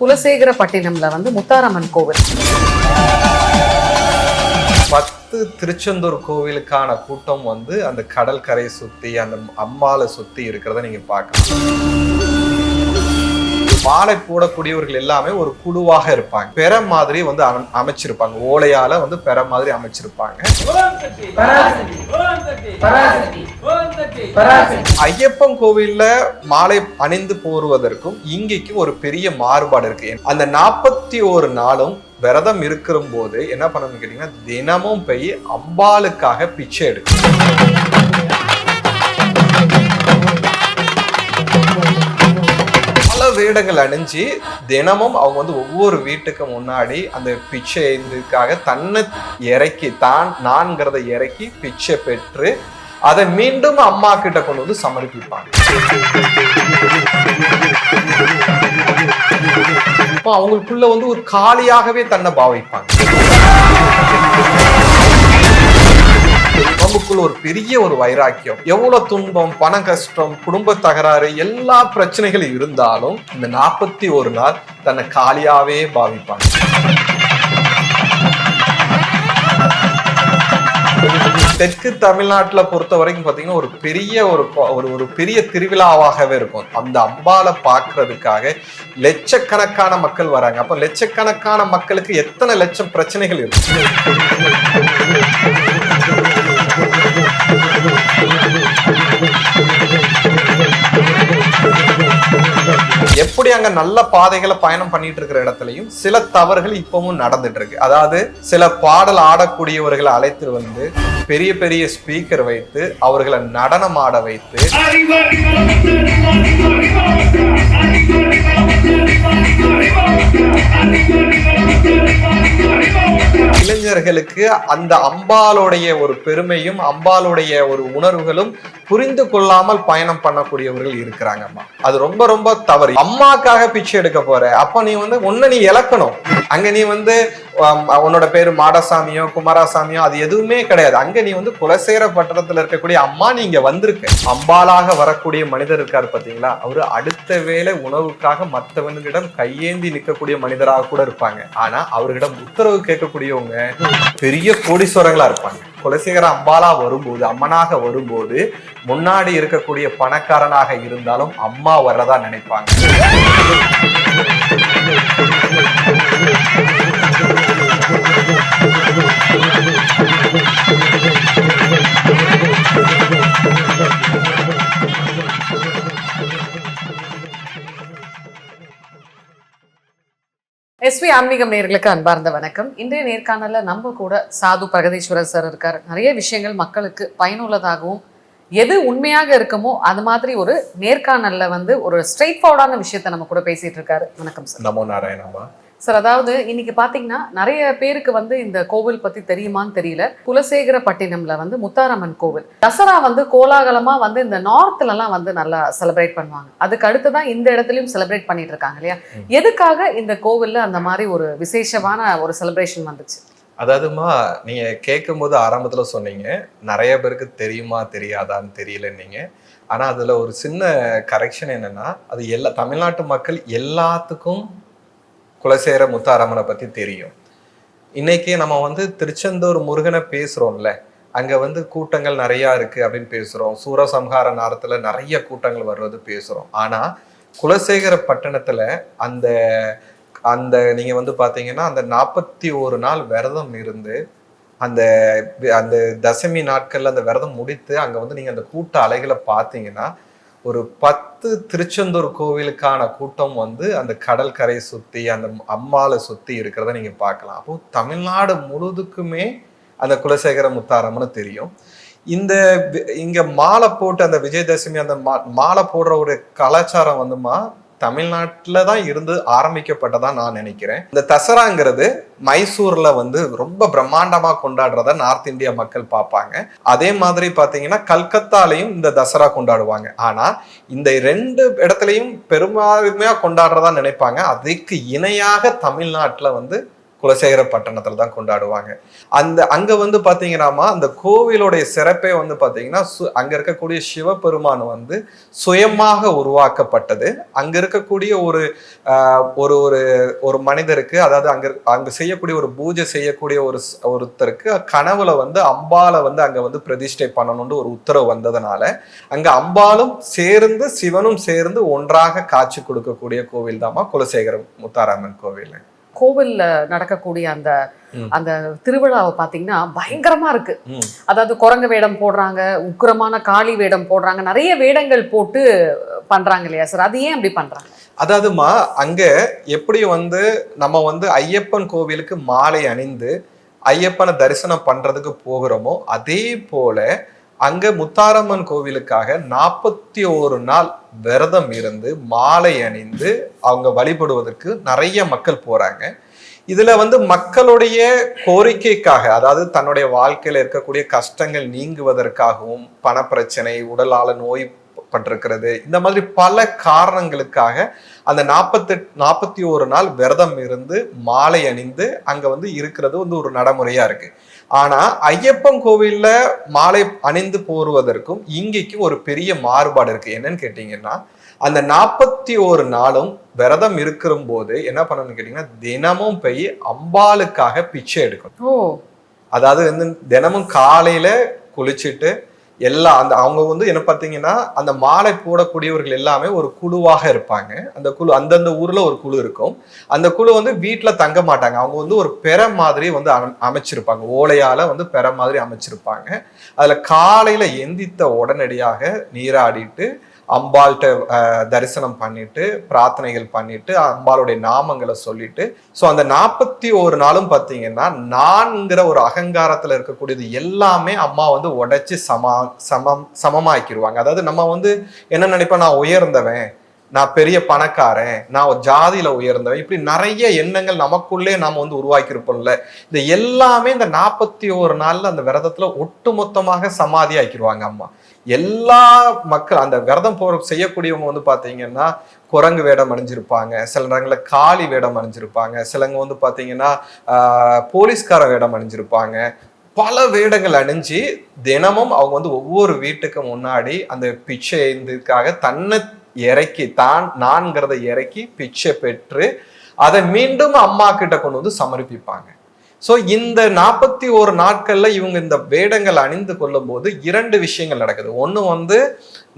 குலசேகரப்பட்டினம்ல முத்தாரம்மன் கோவில் 10 திருச்செந்தூர் கோவிலுக்கான கூட்டம் அந்த கடல் கரை சுத்தி அந்த அம்பாலை சுத்தி இருக்கிறத நீங்க பார்க்கலாம். மாலை போடக்கூடியவர்கள் எல்லாமே ஒரு குழுவாக இருப்பாங்க. பெற மாதிரி அமைச்சிருப்பாங்க. ஓலையால பெற மாதிரி அமைச்சிருப்பாங்க. ஐயப்பன் கோவில்ல மாலை அணிந்து போடுவதற்கும் இங்கேக்கும் ஒரு பெரிய மாறுபாடு இருக்கு. அந்த 41 நாளும் விரதம் இருக்கிற போது என்ன பண்ணணும்னு கேட்டீங்கன்னா, தினமும் போய் அம்பாளுக்காக பிச்சை எடுக்கணும். வேடங்கள் அணிஞ்சு தினமும் அவங்க ஒவ்வொரு வீட்டுக்கு முன்னாடி அந்த பிச்சை இதுக்காக தன்னை இறக்கி நான்கிறத இறக்கி பிச்சை பெற்று அதை மீண்டும் அம்மா கிட்ட கொண்டு சமர்ப்பிப்பாங்க. அவங்களுக்குள்ள ஒரு காளியாகவே தன்னை பாவிப்பாங்க. நமக்குள்ள ஒரு பெரிய ஒரு வைராக்கியம், எவ்வளவு துன்பம், பண கஷ்டம், குடும்ப தகராறு, எல்லா பிரச்சனைகளும் இருந்தாலும் இந்த 41 நாள் தன்னை காளியாவே பாவிப்பாங்க. தெற்கு தமிழ்நாட்டுல பொறுத்த வரைக்கும் பாத்தீங்கன்னா ஒரு பெரிய ஒரு பெரிய திருவிழாவாகவே இருக்கும். அந்த அம்பாலை பார்க்கறதுக்காக லட்சக்கணக்கான மக்கள் வராங்க. அப்ப லட்சக்கணக்கான மக்களுக்கு எத்தனை லட்சம் பிரச்சனைகள் இருக்கு. எப்படி அங்க நல்ல பாதைகளை பயணம் பண்ணிட்டு இருக்கிற இடத்துலயும் சில தவறுகள் இப்பவும் நடந்துட்டு இருக்கு. அதாவது சில பாடல் ஆடக்கூடியவர்களை அழைத்து பெரிய பெரிய ஸ்பீக்கர் வைத்து அவர்களை நடனம் ஆட வைத்து இளைஞர்களுக்கு அந்த அம்பாளுடைய ஒரு பெருமையும் அம்பாளுடைய ஒரு உணர்வுகளும் புரிந்து கொள்ளாமல் பயணம் பண்ணக்கூடியவர்கள் இருக்கிறாங்கம்மா. அது ரொம்ப ரொம்ப தவறு. அம்மாக்காக பிச்சை எடுக்க போற அப்ப நீ ஒன்னு நீ இழக்கணும். அங்க நீ உன்னோட பேரு மாடசாமியோ குமாரசாமியோ அது எதுவுமே கிடையாது. அங்க நீ குலசேகரப்பட்டினத்துல இருக்கக்கூடிய அம்மா நீங்க வந்திருக்க. அம்பாலாக வரக்கூடிய மனிதர் இருக்காரு பாத்தீங்களா, அவரு அடுத்த வேளை உணவுக்காக மற்றவனிடம் கையேந்தி நிற்கக்கூடிய மனிதராக கூட இருப்பாங்க. ஆனா அவர்களிடம் உத்தரவு கேட்கக்கூடியவங்க பெரிய கோடீஸ்வரங்களா இருப்பாங்க. குலசேகர அம்பாலா வரும்போது, அம்மனாக வரும்போது முன்னாடி இருக்கக்கூடிய பணக்காரனாக இருந்தாலும் அம்மா வர்றதா நினைப்பாங்க. SV ஆன்மீகம் நேயர்களுக்கு அன்பார்ந்த வணக்கம். இன்றைய நேர்காணல நம்ம கூட சாது பிரகதீஸ்வரர் சார் இருக்காரு. நிறைய விஷயங்கள் மக்களுக்கு பயனுள்ளதாகவும் எது உண்மையாக இருக்குமோ அது மாதிரி ஒரு நேர்காணல்ல ஒரு ஸ்ட்ரெயிட் ஃபார்வர்டான விஷயத்த நம்ம கூட பேசிட்டு இருக்காரு. வணக்கம் சார். நமோ நாராயணமா சார். அதாவது இன்னைக்கு பாத்தீங்கன்னா நிறைய பேருக்கு இந்த கோவில் பத்தி தெரியுமான்னு தெரியல. குலசேகரப்பட்டினம்ல முத்தாரம்மன் கோவில் தசரா கோலாகலமா இந்த நார்த்ல எல்லாம் நல்லா செலிப்ரேட் பண்ணுவாங்க. அதுக்கு அடுத்துதான் இந்த இடத்துலயும் செலிப்ரேட் பண்ணிட்டு இருக்காங்க இல்லையா? எதுக்காக இந்த கோவில்ல அந்த மாதிரி ஒரு விசேஷமான ஒரு செலிப்ரேஷன் வந்துச்சு? அதாவதுமா, நீங்க கேட்கும் போது ஆரம்பத்துல சொன்னீங்க நிறைய பேருக்கு தெரியுமா தெரியாதான்னு தெரியல நீங்க. ஆனா அதுல ஒரு சின்ன கரெக்ஷன் என்னன்னா, அது தமிழ்நாட்டு மக்கள் எல்லாத்துக்கும் குலசேகர முத்தாரம்மனை பத்தி தெரியும். இன்னைக்கு நம்ம திருச்செந்தூர் முருகனை பேசுறோம்ல, அங்க கூட்டங்கள் நிறைய இருக்கு அப்படின்னு பேசுறோம். சூரசம்ஹார நேரத்துல நிறைய கூட்டங்கள் வர்றது பேசுறோம். ஆனா குலசேகரப்பட்டினத்துல அந்த அந்த நீங்க பாத்தீங்கன்னா அந்த 41 நாள் விரதம் இருந்து அந்த அந்த தசமி நாட்கள்ல அந்த விரதம் முடித்து அங்க நீங்க அந்த கூட்ட அலைகளை பார்த்தீங்கன்னா ஒரு 10 திருச்செந்தூர் கோவிலுக்கான கூட்டம் அந்த கடல் கரை சுத்தி அந்த அம்பாலை சுத்தி இருக்கிறத நீங்க பார்க்கலாம். அப்போ தமிழ்நாடு முழுதுக்குமே அந்த குலசேகர முத்தாரம்மன்னு தெரியும். இங்க மாலை போட்டு அந்த விஜயதசமி அந்த மாலை போடுற ஒரு கலாச்சாரம் தமிழ்நாட்டுல தான் இருந்து ஆரம்பிக்கப்பட்டதா நான் நினைக்கிறேன். இந்த தசராங்கிறது மைசூர்ல ரொம்ப பிரம்மாண்டமா கொண்டாடுறத நார்த் இந்தியா மக்கள் பார்ப்பாங்க. அதே மாதிரி பாத்தீங்கன்னா கல்கத்தாலையும் இந்த தசரா கொண்டாடுவாங்க. ஆனா இந்த 2 இடத்துலையும் பெரும்பான்மையா கொண்டாடுறதா நினைப்பாங்க. அதுக்கு இணையாக தமிழ்நாட்டுல குலசேகர பட்டணத்துல தான் கொண்டாடுவாங்க. அங்க வந்து பாத்தீங்கன்னா அந்த கோவிலுடைய சிறப்பே வந்து பாத்தீங்கன்னா அங்க இருக்கக்கூடிய சிவபெருமான் வந்து சுயமாக உருவாக்கப்பட்டது. அங்க இருக்கக்கூடிய ஒரு ஒரு ஒரு ஒரு மனிதருக்கு, அதாவது அங்க செய்யக்கூடிய ஒரு பூஜை செய்யக்கூடிய ஒருத்தருக்கு கனவுல வந்து அம்பாலை வந்து அங்க வந்து பிரதிஷ்டை பண்ணணும்னு ஒரு உத்தரவு வந்ததுனால அங்க அம்பாலும் சேர்ந்து சிவனும் சேர்ந்து ஒன்றாக காட்சி கொடுக்கக்கூடிய கோவில் தாமா குலசேகர முத்தாரம்மன் கோவில். கோவில்ல நடக்கக்கூடிய அந்த அந்த திருவிழாவை பாத்தீங்கன்னா பயங்கரமா இருக்கு. அதாவது குரங்கு வேடம் போடுறாங்க, உக்கிரமான காளி வேடம் போடுறாங்க, நிறைய வேடங்கள் போட்டு பண்றாங்க இல்லையா சார்? அது ஏன் அப்படி பண்றாங்க? அதாவதுமா அங்க எப்படி வந்து நம்ம வந்து ஐயப்பன் கோவிலுக்கு மாலை அணிந்து ஐயப்பனை தரிசனம் பண்றதுக்கு போகிறோமோ அதே போல அங்க முத்தாரம்மன் கோவிலுக்காக 41 நாள் விரதம் இருந்து மாலை அணிந்து அவங்க வழிபடுவதற்கு நிறைய மக்கள் போறாங்க. இதுல வந்து மக்களுடைய கோரிக்கைக்காக, அதாவது தன்னுடைய வாழ்க்கையில இருக்கக்கூடிய கஷ்டங்கள் நீங்குவதற்காகவும், பணப்பிரச்சனை, உடலால நோய் பட்டிருக்கிறது, இந்த மாதிரி பல காரணங்களுக்காக அந்த 41 நாள் விரதம் இருந்து மாலை அணிந்து அங்க வந்து இருக்கிறது வந்து ஒரு நடைமுறையா இருக்கு. ஆனா ஐயப்பன் கோவில்ல மாலை அணிந்து போடுவதற்கும் இங்கேக்கும் ஒரு பெரிய மாறுபாடு இருக்கு. என்னன்னு கேட்டீங்கன்னா, அந்த 41 நாளும் விரதம் இருக்கிற போது என்ன பண்ணணும்னு கேட்டீங்கன்னா, தினமும் போய் அம்பாளுக்காக பிச்சை எடுக்கணும். அதாவது வந்து தினமும் காலையில குளிச்சுட்டு அவங்க வந்து என்ன பார்த்தீங்கன்னா, அந்த மாலை போடக்கூடியவர்கள் எல்லாமே ஒரு குழுவாக இருப்பாங்க. அந்த குழு அந்தந்த ஊர்ல ஒரு குழு இருக்கும். அந்த குழு வந்து வீட்டுல தங்க மாட்டாங்க. அவங்க வந்து ஒரு பெற மாதிரி வந்து அமைச்சிருப்பாங்க. ஓலையால வந்து பெற மாதிரி அமைச்சிருப்பாங்க. அதுல காலையில எந்தித்த உடனடியாக நீராடிட்டு அம்பாள்கிட்ட தரிசனம் பண்ணிட்டு பிரார்த்தனைகள் பண்ணிட்டு அம்பாளுடைய நாமங்களை சொல்லிட்டு, ஸோ அந்த 41 நாளும் பார்த்தீங்கன்னா நான்கிற ஒரு அகங்காரத்துல இருக்கக்கூடியது எல்லாமே அம்மா வந்து உடைச்சு சமமாக்கிடுவாங்க. அதாவது நம்ம வந்து என்ன நினைப்போம், நான் உயர்ந்தவன், நான் பெரிய பணக்காரன், நான் ஒரு ஜாதியில உயர்ந்தவன், இப்படி நிறைய எண்ணங்கள் நமக்குள்ளே நாம வந்து உருவாக்கி இருப்போம்ல. இந்த எல்லாமே இந்த 41 நாள்ல அந்த விரதத்துல ஒட்டுமொத்தமாக சமாதி ஆக்கிடுவாங்க அம்மா. எல்லா மக்கள் அந்த விரதம் செய்யக்கூடியவங்க வந்து பாத்தீங்கன்னா குரங்கு வேடம் அணிஞ்சிருப்பாங்க, சில நேரங்களில் காளி வேடம் அணிஞ்சிருப்பாங்க, சிலவங்க வந்து பாத்தீங்கன்னா போலீஸ்கார வேடம் அணிஞ்சிருப்பாங்க. பல வேடங்கள் அணிஞ்சு தினமும் அவங்க வந்து ஒவ்வொரு வீட்டுக்கு முன்னாடி அந்த பிச்சை இதுக்காக தன்னை இறக்கி நான்கிறத இறக்கி பிச்சை பெற்று அதை மீண்டும் அம்மா கிட்ட கொண்டு வந்து சமர்ப்பிப்பாங்க. ஸோ இந்த 41 நாட்கள்ல இவங்க இந்த வேடங்கள் அணிந்து கொள்ளும் போது 2 விஷயங்கள் நடக்குது. ஒண்ணு வந்து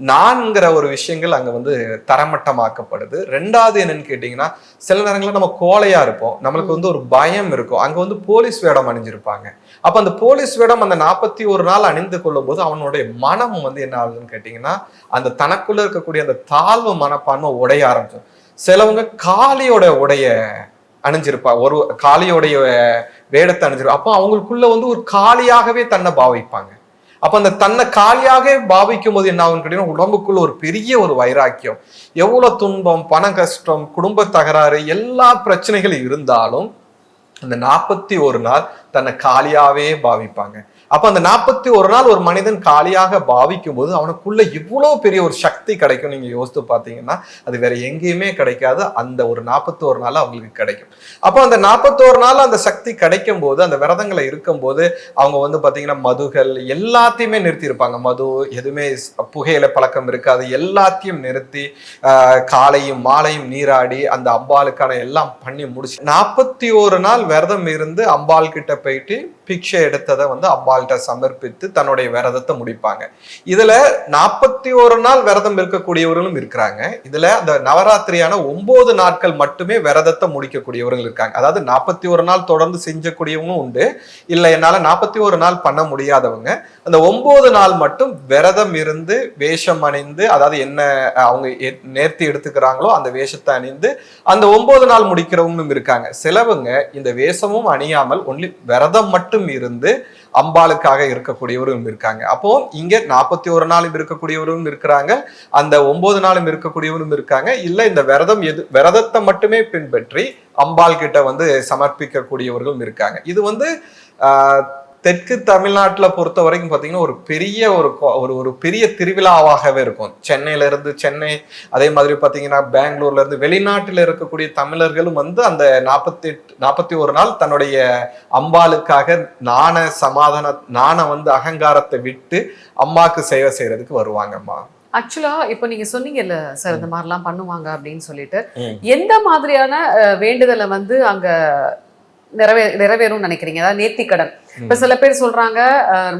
நான்கிற ஒரு விஷயங்கள் அங்க வந்து தரமட்டமாக்கப்படுது. 2வது என்னன்னு கேட்டீங்கன்னா, சில நேரங்களில் நம்ம கோழையா இருப்போம், நம்மளுக்கு வந்து ஒரு பயம் இருக்கும். அங்க வந்து போலீஸ் வேடம் அணிஞ்சிருப்பாங்க. அப்ப அந்த போலீஸ் வேடம் அந்த 41 நாள் அணிந்து கொள்ளும் போது அவனுடைய மனம் வந்து என்ன ஆகுதுன்னு கேட்டீங்கன்னா, அந்த தனக்குள்ள இருக்கக்கூடிய அந்த தாழ்வு மனப்பான்மை உடைய ஆரம்பிச்சோம். சிலவங்க காளியோட உடைய அணிஞ்சிருப்பா, ஒரு காளியோடைய வேடத்தை அணிஞ்சிருப்பா. அப்போ அவங்களுக்குள்ள வந்து ஒரு காளியாகவே தன்னை பாவிப்பாங்க. அப்ப அந்த தன்னை காளியாக பாவிக்கும் போது என்ன ஆகுன்னு கேட்டீங்கன்னா, உடம்புக்குள்ள ஒரு பெரிய ஒரு வைராக்கியம், எவ்வளவு துன்பம், பண கஷ்டம், குடும்ப தகராறு, எல்லா பிரச்சனைகளும் இருந்தாலும் அந்த 41 நாள் தன்னை காளியாவே பாவிப்பாங்க. அப்ப அந்த 41 நாள் ஒரு மனிதன் காளியாக பாவிக்கும் போது அவனுக்குள்ள இவ்வளவு பெரிய ஒரு சக்தி கிடைக்கும். நீங்க யோசித்து பார்த்தீங்கன்னா அது வேற எங்கேயுமே கிடைக்காது, அந்த ஒரு 41 நாள் அவங்களுக்கு கிடைக்கும். அப்போ அந்த 41 நாள் அந்த சக்தி கிடைக்கும் போது, அந்த விரதங்களை இருக்கும் போது அவங்க வந்து பாத்தீங்கன்னா மதுகள் எல்லாத்தையுமே நிறுத்தி இருப்பாங்க. மது எதுவுமே புகையில பழக்கம் இருக்காது, எல்லாத்தையும் நிறுத்தி காலையும் மாலையும் நீராடி அந்த அம்பாளுக்கான எல்லாம் பண்ணி முடிச்சு 41 நாள் விரதம் இருந்து அம்பாள் கிட்ட போயிட்டு பிக்ஷை எடுத்ததை வந்து அம்பாள்கிட்ட சமர்ப்பித்து தன்னுடைய விரதத்தை முடிப்பாங்க. இதுல 41 நாள் விரதம் இருக்கக்கூடியவர்களும் இருக்கிறாங்க. இதுல அந்த நவராத்திரியான 9 நாட்கள் மட்டுமே விரதத்தை முடிக்கக்கூடியவர்கள் இருக்காங்க. அதாவது 41 நாள் தொடர்ந்து செஞ்சக்கூடியவங்களும் உண்டு. இல்ல என்னால 41 நாள் பண்ண முடியாதவங்க அந்த 9 நாள் மட்டும் விரதம் இருந்து வேஷம் அணிந்து, அதாவது என்ன அவங்க நேர்த்தி எடுத்துக்கிறாங்களோ அந்த வேஷத்தை அணிந்து அந்த 9 நாள் முடிக்கிறவங்களும் இருக்காங்க. சிலவங்க இந்த வேஷமும் அணியாமல் ஒன்லி விரதம் மட்டும் இருந்து அம்பாளுக்காக இருக்கக்கூடியவரும் இருக்காங்க. அப்போ இங்க 41 நாளும் இருக்கக்கூடியவரும் இருக்கிறாங்க, அந்த 9 நாளும் இருக்கக்கூடியவரும் இருக்காங்க. இல்ல இந்த விரதத்தை மட்டுமே பின்பற்றி அம்பாள் கிட்ட வந்து சமர்ப்பிக்க கூடியவர்களும் இருக்காங்க. இது வந்து தெற்கு தமிழ்நாட்டுல பொறுத்த வரைக்கும் பாத்தீங்கன்னா ஒரு பெரிய ஒரு பெரிய திருவிழாவாகவே இருக்கும். சென்னையில இருந்து சென்னை, அதே மாதிரி பாத்தீங்கன்னா பெங்களூர்ல இருந்து வெளிநாட்டுல இருக்கக்கூடிய தமிழர்களும் வந்து அந்த 41 நாள் தன்னுடைய அம்பாளுக்காக நாண வந்து அகங்காரத்தை விட்டு அம்மாக்கு சேவை செய்யறதுக்கு வருவாங்கம்மா. ஆக்சுவலா இப்ப நீங்க சொன்னீங்கல்ல சார் இந்த மாதிரிலாம் பண்ணுவாங்க அப்படின்னு சொல்லிட்டு, எந்த மாதிரியான வேண்டுதலை வந்து அங்க நிறைவேறும் நினைக்கிறீங்க? அதாவது நேர்த்திக்கடன். இப்ப சில பேர் சொல்றாங்க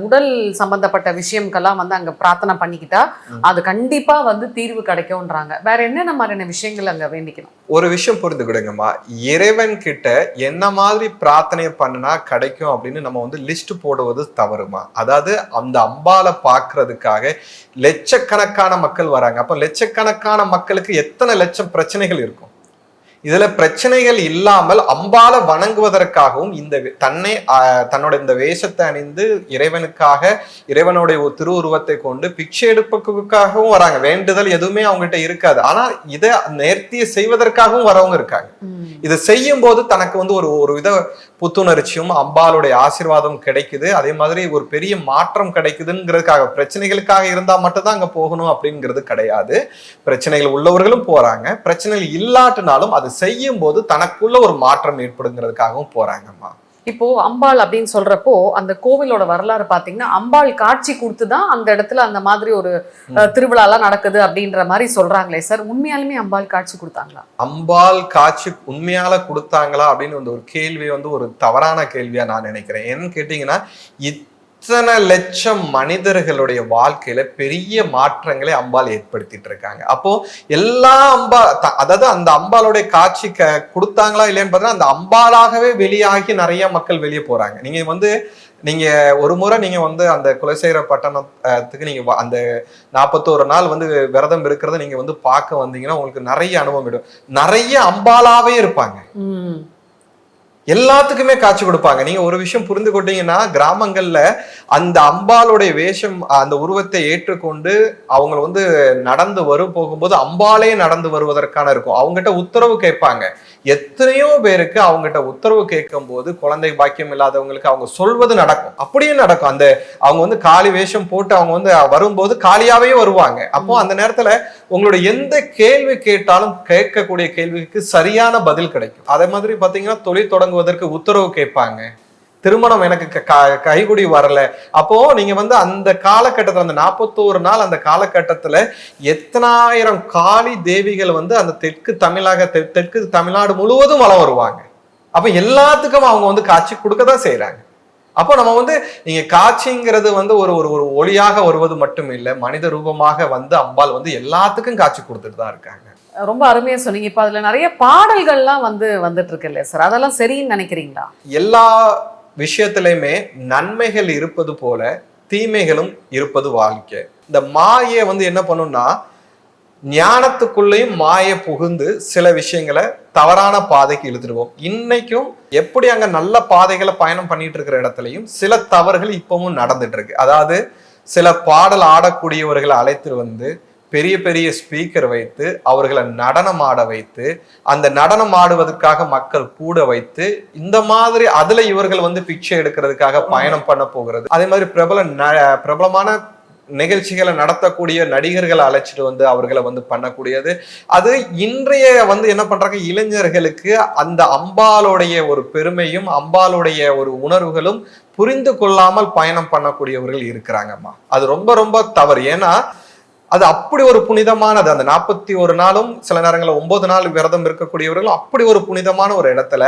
உடல் சம்பந்தப்பட்ட விஷயம்கெல்லாம் வந்து அங்க பிரார்த்தனை பண்ணிக்கிட்டா அது கண்டிப்பா வந்து தீர்வு கிடைக்கும்ன்றாங்க. வேற என்னென்ன மாதிரியான விஷயங்கள் அங்க வேண்டிக்கணும்? ஒரு விஷயம் புரிந்துக்கிடுங்கம்மா, இறைவன் கிட்ட என்ன மாதிரி பிரார்த்தனை பண்ணுனா கிடைக்கும் அப்படின்னு நம்ம வந்து லிஸ்ட் போடுவது தவறுமா. அதாவது அந்த அம்பாலை பார்க்கறதுக்காக லட்சக்கணக்கான மக்கள் வராங்க. அப்ப லட்சக்கணக்கான மக்களுக்கு எத்தனை லட்சம் பிரச்சனைகள் இருக்கும். இதுல பிரச்சனைகள் இல்லாமல் அம்பாலை வணங்குவதற்காகவும் தன்னோட இந்த வேஷத்தை அணிந்து இறைவனுடைய ஒரு திருவுருவத்தை கொண்டு பிச்சை எடுப்பதற்காகவும் வராங்க. வேண்டுதல் எதுவுமே அவங்ககிட்ட இருக்காது. ஆனா இதை நேர்த்தியை செய்வதற்காகவும் வரவங்க இருக்காங்க. இதை செய்யும் போது தனக்கு வந்து ஒரு வித புத்துணர்ச்சியும் அம்பாளுடைய ஆசீர்வாதம் கிடைக்குது. அதே மாதிரி ஒரு பெரிய மாற்றம் கிடைக்குதுங்கிறதுக்காக, பிரச்சனைகளுக்காக இருந்தா மட்டும்தான் அங்க போகணும் அப்படிங்கிறது கிடையாது. பிரச்சனைகள் உள்ளவர்களும் போறாங்க, பிரச்சனைகள் இல்லாட்டினாலும் அது செய்யும் போது தனக்குள்ள ஒரு மாற்றம் ஏற்படுங்கிறதுக்காகவும் போறாங்கம்மா. இப்போ அம்பாள் அப்படின்னு சொல்றப்போ அந்த கோவிலோட வரலாறு பாத்தீங்கன்னா அம்பாள் காட்சி கொடுத்துதான் அந்த இடத்துல அந்த மாதிரி ஒரு திருவிழா எல்லாம் நடக்குது அப்படின்ற மாதிரி சொல்றாங்களே சார், உண்மையாலுமே அம்பாள் காட்சி கொடுத்தாங்களா? அம்பாள் காட்சி உண்மையால கொடுத்தாங்களா அப்படின்னு வந்து ஒரு கேள்வி வந்து ஒரு தவறான கேள்வியா நான் நினைக்கிறேன். ஏன்னு கேட்டீங்கன்னா, இத்தனை லட்சம் மனிதர்களுடைய வாழ்க்கையில பெரிய மாற்றங்களை அம்பாள் ஏற்படுத்திட்டு இருக்காங்க. அப்போ எல்லா அதாவது அந்த அம்பாளுடைய காட்சி கொடுத்தாங்களா இல்லையான்னு பார்த்தா அந்த அம்பாளாகவே வெளியாகி நிறைய மக்கள் வெளியே போறாங்க. நீங்க ஒரு முறை நீங்க வந்து அந்த குலசேகர பட்டணத்துக்கு நீங்க அந்த 41 நாள் வந்து விரதம் இருக்கிறத நீங்க வந்து பார்க்க வந்தீங்கன்னா உங்களுக்கு நிறைய அனுபவம் விடும். நிறைய அம்பாளாவே இருப்பாங்க, எல்லாத்துக்குமே காட்சி கொடுப்பாங்க. நீங்க ஒரு விஷயம் புரிந்து கொண்டீங்கன்னா, கிராமங்கள்ல அந்த அம்பாளுடைய வேஷம் அந்த உருவத்தை ஏற்றுக்கொண்டு அவங்க வந்து நடந்து போகும்போது அம்பாலே நடந்து வருவதற்கான இருக்கும். அவங்ககிட்ட உத்தரவு கேட்பாங்க. எத்தனையோ பேருக்கு அவங்ககிட்ட உத்தரவு கேட்கும் போது குழந்தை பாக்கியம் இல்லாதவங்களுக்கு அவங்க சொல்வது நடக்கும், அப்படியே நடக்கும். அவங்க வந்து காளி வேஷம் போட்டு அவங்க வந்து வரும்போது காளியாவே வருவாங்க. அப்போ அந்த நேரத்துல உங்களுடைய எந்த கேள்வி கேட்டாலும் கேட்கக்கூடிய கேள்விக்கு சரியான பதில் கிடைக்கும். அதே மாதிரி பாத்தீங்கன்னா தொழில் தொடங்குவதற்கு உத்தரவு கேட்பாங்க. திருமணம் எனக்கு கைகுடி வரல. அப்போ நீங்க வந்து அந்த காலகட்டத்துல அந்த 41 நாள் அந்த காலகட்டத்துல எத்தனாயிரம் காளி தேவிகள் வந்து அந்த தெற்கு தமிழ்நாடு முழுவதும் வலம் வருவாங்க. அப்ப எல்லாத்துக்கும் அவங்க வந்து காட்சி கொடுக்கதான் செய்யறாங்க. அப்போ நம்ம வந்து நீங்க காட்சிங்கிறது வந்து ஒரு ஒளியாக வருவது மட்டும் இல்லை, மனித ரூபமாக வந்து அம்பாள் வந்து எல்லாத்துக்கும் காட்சி கொடுத்துட்டு தான் இருக்காங்க. ரொம்ப அருமையா சொன்னீங்க. இப்ப அதுல நிறைய பாடல்கள்லாம் வந்துட்டு இருக்கு இல்லையா சார், அதெல்லாம் சரின்னு நினைக்கிறீங்களா? எல்லா விஷயத்திலையுமே நன்மைகள் இருப்பது போல தீமைகளும் இருப்பது வாழ்க்கை. இந்த மாயை வந்து என்ன பண்ணும்னா, ஞானத்துக்குள்ளேயும் மாயை புகுந்து சில விஷயங்களை தவறான பாதைக்கு இழுத்துடுவோம். இன்னைக்கும் எப்படி அங்க நல்ல பாதைகளை பயணம் பண்ணிட்டு இருக்கிற இடத்துலையும் சில தவறுகள் இப்பவும் நடந்துட்டு இருக்கு. அதாவது சில பாடல் ஆடக்கூடியவர்களை அழைத்து வந்து பெரிய பெரிய ஸ்பீக்கர் வைத்து அவர்களை நடனம் ஆட வைத்து அந்த நடனம் ஆடுவதற்காக மக்கள் கூட வைத்து இந்த மாதிரி அதுல இவர்கள் வந்து பிச்சை எடுக்கிறதுக்காக பயணம் பண்ண போகிறது. அதே மாதிரி பிரபலமான நிகழ்ச்சிகளை நடத்தக்கூடிய நடிகர்களை அழைச்சிட்டு வந்து அவர்களை வந்து பண்ணக்கூடியது. அது இன்றைய வந்து என்ன பண்றாங்க, இளைஞர்களுக்கு அந்த அம்பாளுடைய ஒரு பெருமையும் அம்பாளுடைய ஒரு உணர்வுகளும் புரிந்து கொள்ளாமல் பயணம் பண்ணக்கூடியவர்கள் இருக்கிறாங்கம்மா. அது ரொம்ப ரொம்ப தவறு. ஏன்னா அது அப்படி ஒரு புனிதமானது. அந்த 41 நாளும் சில நேரங்களில் 9 நாள் விரதம் இருக்கக்கூடியவர்கள் அப்படி ஒரு புனிதமான ஒரு இடத்துல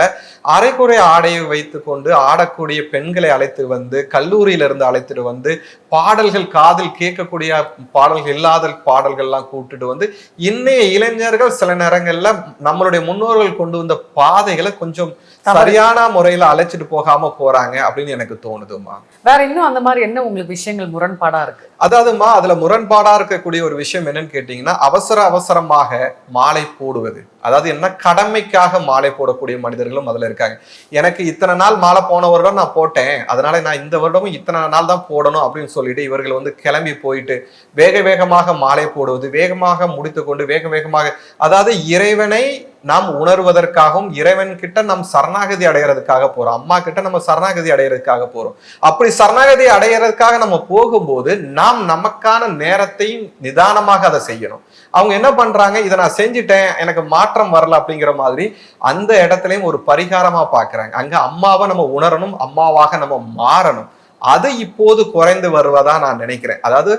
அரைக்குறை ஆடையை வைத்து கொண்டு ஆடக்கூடிய பெண்களை அழைத்து வந்து கல்லூரியிலிருந்து அழைத்துட்டு வந்து பாடல்கள் காதில் கேட்கக்கூடிய பாடல்கள் இல்லாத பாடல்கள்லாம் கூப்பிட்டுட்டு வந்து இன்னைய இளைஞர்கள் சில நேரங்கள்ல நம்மளுடைய முன்னோர்கள் கொண்டு வந்த பாதைகளை கொஞ்சம் சரியான முறையில அழைச்சிட்டு போகாம போறாங்க அப்படின்னு எனக்கு தோணுதுமா. வேற இன்னும் அந்த மாதிரி என்ன உங்களுக்கு விஷயங்கள் முரண்பாடா இருக்கு? அதாவதுமா அதுல முரண்பாடா இருக்கக்கூடிய ஒரு விஷயம் என்னன்னு கேட்டீங்கன்னா, அவசரமாக மாலை போடுவது. அதாவது என்ன, கடமைக்காக மாலை போடக்கூடிய மனிதர்களும் அதுல இருக்காங்க. எனக்கு இத்தனை நாள் மாலை போன வருடம் நான் போட்டேன், அதனால நான் இந்த வருடமும் இத்தனை நாள் தான் போடணும் அப்படின்னு சொல்லிட்டு இவர்கள் வந்து கிளம்பி போயிட்டு வேக வேகமாக மாலை போடுவது, வேகமாக முடித்து கொண்டு வேக வேகமாக, அதாவது இறைவனை நாம் உணர்வதற்காகவும் இறைவன் கிட்ட நாம் சரணாகதி அடைகிறதுக்காக போறோம். அம்மா கிட்ட நம்ம சரணாகதி அடைகிறதுக்காக போறோம். அப்படி சரணாகதி அடைகிறதுக்காக நம்ம போகும்போது நாம் நமக்கான நேரத்தையும் நிதானமாக அதை செய்யணும். அவங்க என்ன பண்றாங்க, இதை நான் செஞ்சுட்டேன் எனக்கு மாற்றம் வரல அப்படிங்கிற மாதிரி அந்த இடத்துலயும் ஒரு பரிகாரமா பாக்குறாங்க. அங்க அம்மாவை நம்ம உணரணும், அம்மாவாக நம்ம மாறணும். அது இப்போது குறைந்து வருவதா நான் நினைக்கிறேன். அதாவது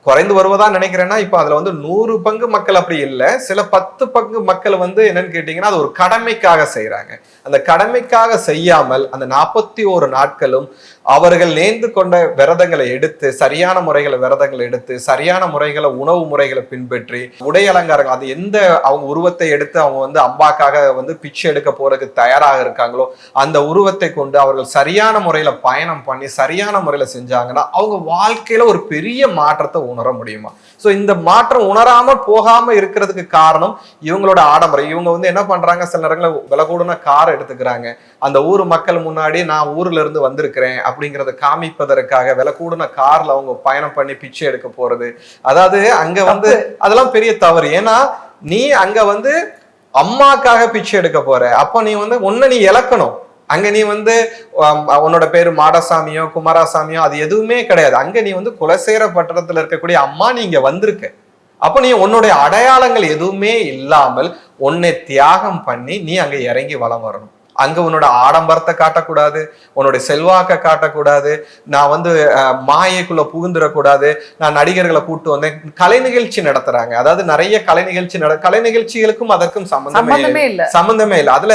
குறைந்து வருவதா நினைக்கிறேன்னா, இப்ப அதுல வந்து 100 பங்கு மக்கள் அப்படி இல்லை, சில 10 பங்கு மக்கள் வந்து என்னன்னு கேட்டீங்கன்னா அது ஒரு கடமைக்காக செய்யறாங்க. அந்த கடமைக்காக செய்யாமல் அந்த 41 நாட்களும் அவர்கள் நேர்ந்து கொண்ட விரதங்களை எடுத்து, சரியான முறைகளை விரதங்களை எடுத்து, சரியான முறைகளை உணவு முறைகளை பின்பற்றி, உடை அலங்காரங்கள், அது எந்த அவங்க உருவத்தை எடுத்து அவங்க வந்து அம்பாக்காக வந்து பிச்சை எடுக்க போறதுக்கு தயாராக இருக்காங்களோ அந்த உருவத்தை கொண்டு அவர்கள் சரியான முறையில பயணம் பண்ணி சரியான முறையில செஞ்சாங்கன்னா அவங்க வாழ்க்கையில ஒரு பெரிய மாற்றத்தை உணர முடியுமா? சோ இந்த மாற்றம் உணராம போகாம இருக்கிறதுக்கு காரணம் இவங்களோட ஆடம்பரம். இவங்க வந்து என்ன பண்றாங்க, சில நேரங்களில் விலை கூடன கார் எடுத்துக்கிறாங்க, அந்த ஊர் மக்கள் முன்னாடி நான் ஊர்ல இருந்து வந்திருக்கிறேன் அப்படிங்கறத காமிப்பதற்காக விலை கூடன கார்ல அவங்க பயணம் பண்ணி பிச்சை எடுக்க போறது. அதாவது அங்க வந்து அதெல்லாம் பெரிய தவறு. ஏன்னா நீ அங்க வந்து அம்மாக்காக பிச்சை எடுக்க போற, அப்ப நீ வந்து ஒன்ன நீ இழக்கணும். அங்க நீ வந்து உன்னோட பேரு மாடசாமியோ குமாரசாமியோ அது எதுவுமே கிடையாது. அங்க நீ வந்து குலசேகர பட்டணத்துல இருக்கக்கூடிய அம்மா நீங்க வந்திருக்க. அப்ப நீ உன்னுடைய அடையாளங்கள் எதுவுமே இல்லாமல் உன்னை தியாகம் பண்ணி நீ அங்க இறங்கி வலம் வரணும். அங்க உன்னோட ஆடம்பரத்தை காட்டக்கூடாது, உன்னுடைய செல்வாக்க காட்டக்கூடாது, நான் வந்து மாயைக்குள்ள புகுந்துடக்கூடாது. நான் நடிகர்களை கூட்டு வந்தேன், கலை நிகழ்ச்சி நடத்துறாங்க. அதாவது நிறைய கலை நிகழ்ச்சிகளுக்கும் அதற்கும் சம்பந்தமே இல்லை. அதுல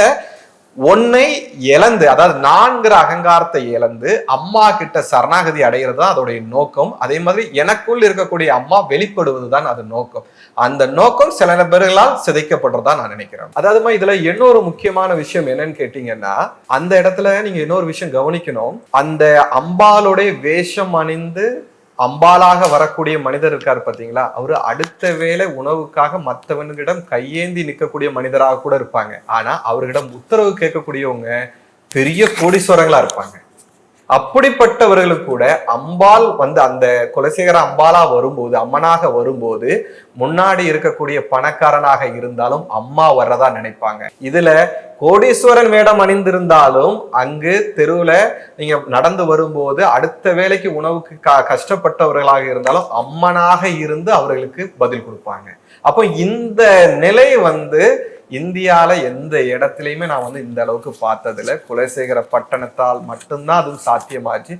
ஒன்னை இழந்து, அதாவது நான்கிற அகங்காரத்தை இழந்து அம்மா கிட்ட சரணாகதி அடைகிறது தான் அதோடைய நோக்கம். அதே மாதிரி எனக்குள் இருக்கக்கூடிய அம்மா வெளிப்படுவதுதான் அது நோக்கம். அந்த நோக்கம் சில பேர்களால் சிதைக்கப்படுறதா நான் நினைக்கிறேன். அதாவது இதுல இன்னொரு முக்கியமான விஷயம் என்னன்னு கேட்டீங்கன்னா, அந்த இடத்துல நீங்க இன்னொரு விஷயம் கவனிக்கணும். அந்த அம்பாளுடைய வேஷம் அணிந்து அம்பாலாக வரக்கூடிய மனிதர் இருக்காரு பாத்தீங்களா, அவரு அடுத்த வேளை உணவுக்காக மற்றவனிடம் கையேந்தி நிற்கக்கூடிய மனிதராக கூட இருப்பாங்க. ஆனா அவர்களிடம் உத்தரவு கேட்கக்கூடியவங்க பெரிய கோடீஸ்வரங்களா இருப்பாங்க. அப்படிப்பட்டவர்களுக்கு கூட அம்பாள் வந்து அந்த குலசேகர அம்பாலா வரும்போது, அம்மனாக வரும்போது முன்னாடி இருக்கக்கூடிய பணக்காரனாக இருந்தாலும் அம்மா வர்றதா நினைப்பாங்க. இதுல கோடீஸ்வரன் வேடம் அணிந்திருந்தாலும் அங்கு தெருவுல நீங்க நடந்து வரும்போது அடுத்த வேளைக்கு உணவுக்கு கஷ்டப்பட்டவர்களாக இருந்தாலும் அம்மனாக இருந்து அவர்களுக்கு பதில் கொடுப்பாங்க. அப்போ இந்த நிலை வந்து இந்தியால எந்த இடத்துலயுமே நான் வந்து இந்த அளவுக்கு பார்த்ததுல குலசேகர பட்டணத்தால் மட்டும்தான் அதுவும் சாத்தியமாச்சு.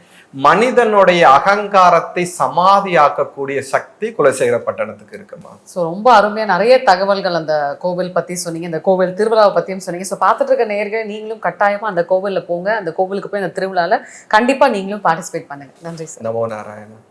மனிதனுடைய அகங்காரத்தை சமாதியாக்கக்கூடிய சக்தி குலசேகர பட்டணத்துக்கு இருக்குமா. ஸோ ரொம்ப அருமையா நிறைய தகவல்கள் அந்த கோவில் பத்தி சொன்னீங்க, இந்த கோவில் திருவிழாவை பத்தியும் சொன்னீங்க. ஸோ பார்த்துட்டு இருக்க நேயர்கள் நீங்களும் கட்டாயமா அந்த கோவில்ல போங்க, அந்த கோவிலுக்கு போய் அந்த திருவிழால கண்டிப்பா நீங்களும் பார்ட்டிசிபேட் பண்ணுங்க. நன்றி சார். நமோ நாராயணன்.